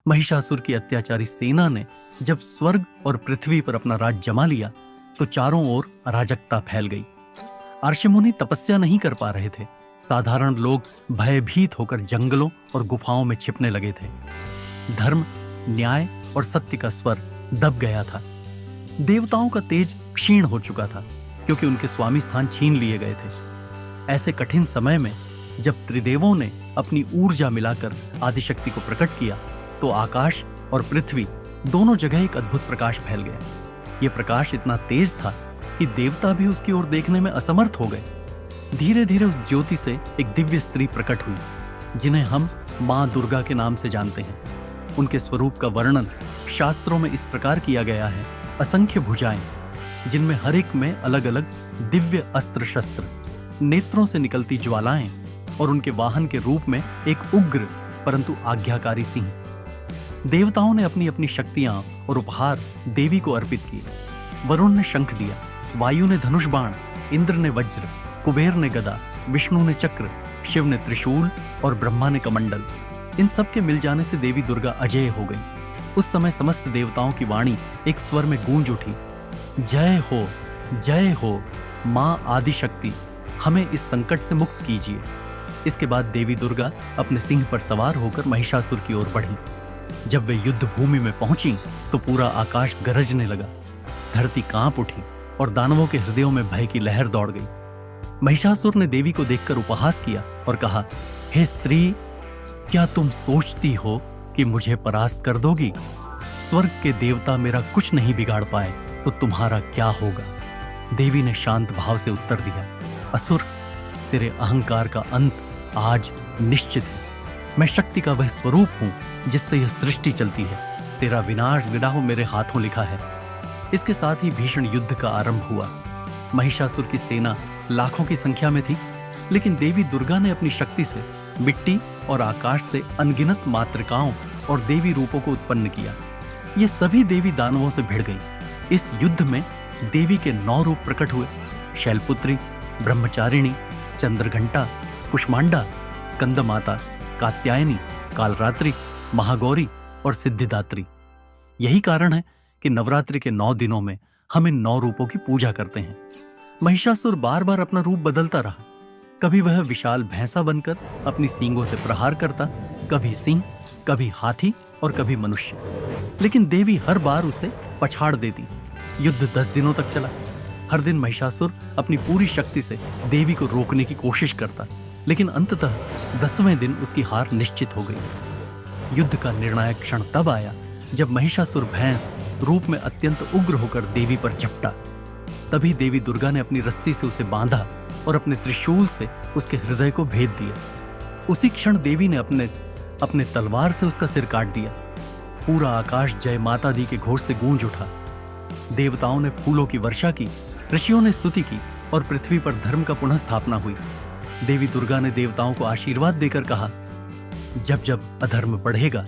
महिषासुर की अत्याचारी सेना ने जब स्वर्ग और पृथ्वी पर अपना राज जमा लिया तो चारों ओर अराजकता फैल गई। ऋषिमुनि तपस्या नहीं कर पा रहे थे। साधारण लोग भयभीत होकर जंगलों और गुफाओं में छिपने लगे थे। धर्म, न्याय और सत्य का स्वर दब गया था। देवताओं का तेज क्षीण हो चुका था क्योंकि उनके स्वामी स्थान छीन लिए गए थे। ऐसे कठिन समय में जब त्रिदेवों ने अपनी ऊर्जा मिलाकर आदिशक्ति को प्रकट किया तो आकाश और पृथ्वी दोनों जगह एक अद्भुत प्रकाश फैल गया। यह प्रकाश इतना तेज था कि देवता भी उसकी ओर देखने में असमर्थ हो गए। धीरे धीरे उस ज्योति से एक दिव्य स्त्री प्रकट हुई, जिन्हें हम मां दुर्गा के नाम से जानते हैं। उनके स्वरूप का वर्णन शास्त्रों में इस प्रकार किया गया है: असंख्य भुजाएं, जिनमें हर एक में अलग अलग दिव्य अस्त्र शस्त्र, नेत्रों से निकलती ज्वालाएं और उनके वाहन के रूप में एक उग्र परंतु आज्ञाकारी सिंह। देवताओं ने अपनी अपनी शक्तियां और उपहार देवी को अर्पित किए। वरुण ने शंख दिया, वायु ने धनुष बाण, इंद्र ने वज्र, कुबेर ने गदा, विष्णु ने चक्र, शिव ने त्रिशूल और ब्रह्मा ने कमंडल। इन सब के मिल जाने से देवी दुर्गा अजेय हो गई। उस समय समस्त देवताओं की वाणी एक स्वर में गूंज उठी: जय हो मां आदिशक्ति, हमें इस संकट से मुक्त कीजिए। इसके बाद देवी दुर्गा अपने सिंह पर सवार होकर महिषासुर की ओर बढ़ी। जब वे युद्ध भूमि में पहुंची तो पूरा आकाश गरजने लगा, धरती कांप उठी और दानवों के हृदयों में भय की लहर दौड़ गई। महिषासुर ने देवी को देखकर उपहास किया और कहा: हे स्त्री, क्या तुम सोचती हो कि मुझे परास्त कर दोगी? स्वर्ग के देवता मेरा कुछ नहीं बिगाड़ पाए तो तुम्हारा क्या होगा? देवी ने शांत भाव से उत्तर दिया: असुर, तेरे अहंकार का अंत आज निश्चित है। मैं शक्ति का वह स्वरूप हूं जिससे यह सृष्टि चलती है। तेरा विनाश विदाहो मेरे हाथों लिखा है। इसके साथ ही भीषण युद्ध का आरंभ हुआ। महिषासुर की सेना लाखों की संख्या में थी, लेकिन देवी दुर्गा ने अपनी शक्ति से मिट्टी और आकाश से अनगिनत मातृकाओं और देवी रूपों को उत्पन्न किया। ये सभी देवी दानवों से भिड़ गई। इस युद्ध में देवी के 9 रूप प्रकट हुए: शैलपुत्री, ब्रह्मचारिणी, चंद्रघंटा, कुष्मांडा, स्कंद माता, कात्यायनी, कालरात्रि, महागौरी और सिद्धिदात्री। यही कारण है कि नवरात्रि के 9 दिनों में हम इन 9 रूपों की पूजा करते हैं। महिषासुर बार बार अपना रूप बदलता रहा। कभी वह विशाल भैंसा बनकर अपनी सींगों से प्रहार करता, कभी सिंह, कभी हाथी और कभी मनुष्य। लेकिन देवी हर बार उसे पछाड़ देती। युद्ध 10 दिनों तक चला। हर दिन महिषासुर अपनी पूरी शक्ति से देवी को रोकने की कोशिश करता, लेकिन अंततः 10वें दिन उसकी हार निश्चित हो गई। युद्ध का निर्णायक क्षण तब आया जब महिषासुर भैंस रूप में अत्यंत उग्र होकर देवी पर झपटा। तभी देवी दुर्गा ने अपनी रस्सी से उसे बांधा और अपने त्रिशूल से उसके हृदय को भेद दिया। उसी क्षण देवी ने अपने तलवार से उसका सिर काट दिया। पूरा आकाश जय माता दी के घोष से गूंज उठा। देवताओं ने फूलों की वर्षा की, ऋषियों ने स्तुति की और पृथ्वी पर धर्म का पुनः स्थापना हुई। देवी दुर्गा ने देवताओं को आशीर्वाद देकर कहा: जब जब अधर्म बढ़ेगा,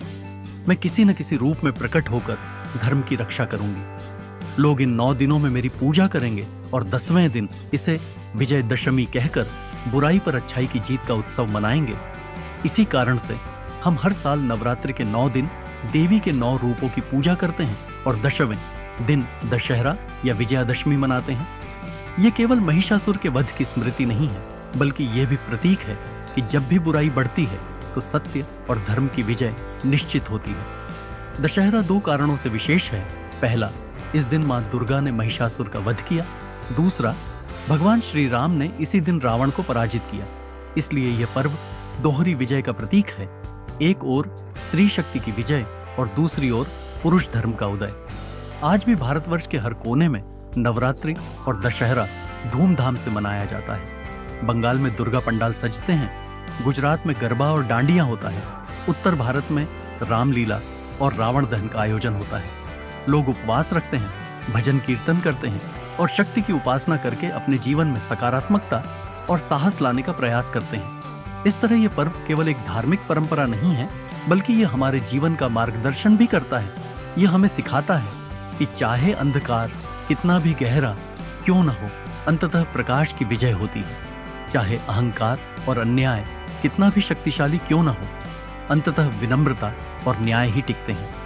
मैं किसी न किसी रूप में प्रकट होकर धर्म की रक्षा करूंगी। लोग इन 9 दिनों में मेरी पूजा करेंगे और 10वें दिन इसे विजयदशमी कहकर बुराई पर अच्छाई की जीत का उत्सव मनाएंगे। इसी कारण से हम हर साल नवरात्रि के 9 दिन देवी के 9 रूपों की पूजा करते हैं और 10वें दिन दशहरा या विजयादशमी मनाते हैं। यह केवल महिषासुर के वध की स्मृति नहीं है, बल्कि यह भी प्रतीक है कि जब भी बुराई बढ़ती है तो सत्य और धर्म की विजय निश्चित होती है। दशहरा 2 कारणों से विशेष है। पहला, इस दिन मां दुर्गा ने महिषासुर का वध किया। दूसरा, भगवान श्री राम ने इसी दिन रावण को पराजित किया। इसलिए यह पर्व दोहरी विजय का प्रतीक है। एक ओर स्त्री शक्ति की विजय और दूसरी ओर पुरुष धर्म का उदय। आज भी भारतवर्ष के हर कोने में नवरात्रि और दशहरा धूमधाम से मनाया जाता है। बंगाल में दुर्गा पंडाल सजते हैं, गुजरात में गरबा और डांडिया होता है, उत्तर भारत में रामलीला और रावण दहन का आयोजन होता है। लोग उपवास रखते हैं, भजन कीर्तन करते हैं और शक्ति की उपासना करके अपने जीवन में सकारात्मकता और साहस लाने का प्रयास करते हैं। इस तरह यह पर्व केवल एक धार्मिक परंपरा नहीं है, बल्कि यह हमारे जीवन का मार्गदर्शन भी करता है। यह हमें सिखाता है कि चाहे अंधकार कितना भी गहरा क्यों न हो, अंततः प्रकाश की विजय होती है। चाहे अहंकार और अन्याय कितना भी शक्तिशाली क्यों न हो, अंततः विनम्रता और न्याय ही टिकते हैं।